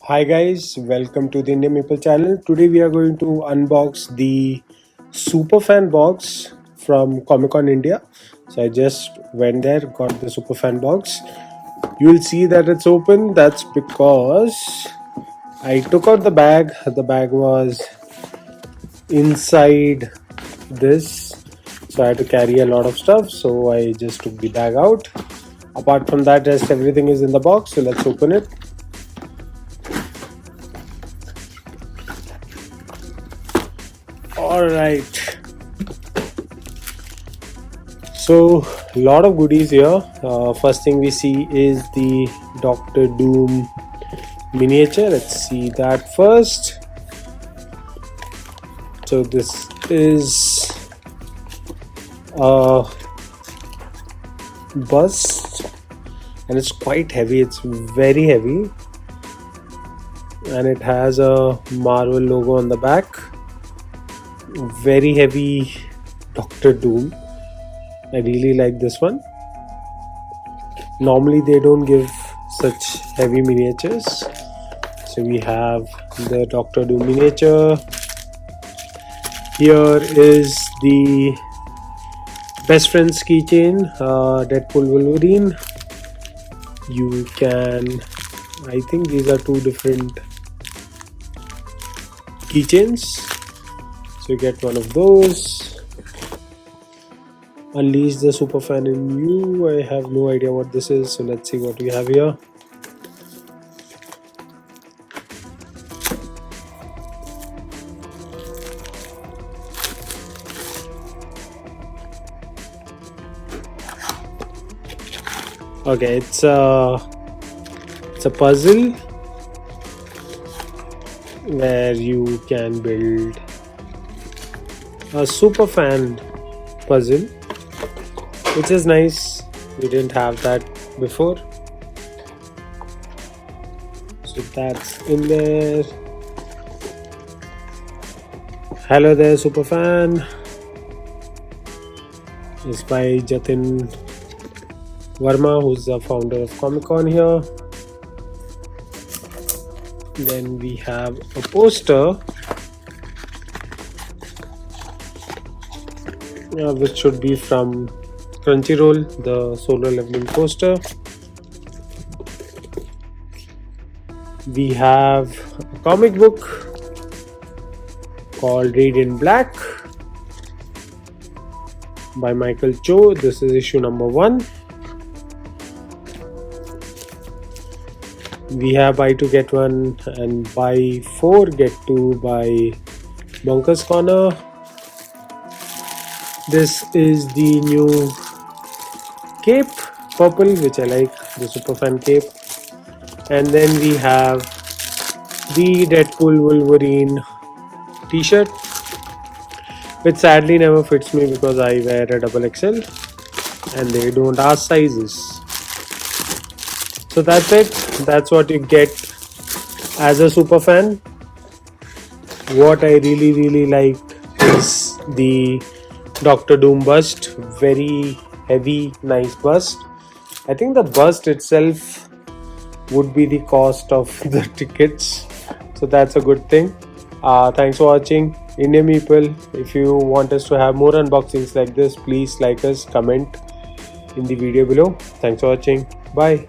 Hi guys, welcome to the Indian Meeple channel. Today we are going to unbox the Superfan box from Comiccon India. So I just went there, got the Superfan box. You will see that it's open. That's because I took out the bag. The bag was inside this. So I had to carry a lot of stuff. So I just took the bag out. Apart from that, rest everything is in the box. So let's open it. Alright, so a lot of goodies here. First thing we see is the Doctor Doom miniature. Let's see that first. So this is a bust and it's quite heavy. It's very heavy and it has a Marvel logo on the back. Very heavy Doctor Doom. I really like this one. Normally they don't give such heavy miniatures. So we have the Doctor Doom miniature. Here is the best friends keychain, Deadpool Wolverine. You can, I think these are two different keychains. So you get one of those. Unleash the Superfan in you. I have no idea what this is. So let's see what we have here. Okay, it's a puzzle where you can build a Superfan puzzle, which is nice. We didn't have that before, so that's in there. Hello there, Superfan. It's by Jatin Verma, who's the founder of Comiccon here. Then we have a poster, which should be from Crunchyroll, the solo leveling poster. We have a comic book called Read in Black by Michael Cho. This is issue number 1. We have buy 2 get 1 and buy 4 get 2 by Bonkers Corner. This is the new cape, purple, which I like, the Superfan cape. And then we have the Deadpool Wolverine t-shirt, which sadly never fits me because I wear a XXL and they don't ask sizes. So that's it. That's what you get as a Superfan. What I really liked is the Doctor Doom bust. Very heavy, nice bust. I think the bust itself would be the cost of the tickets, so that's a good thing. Thanks for watching Indian Meeple. If you want us to have more unboxings like this, please like us, comment in the video below. Thanks for watching. Bye.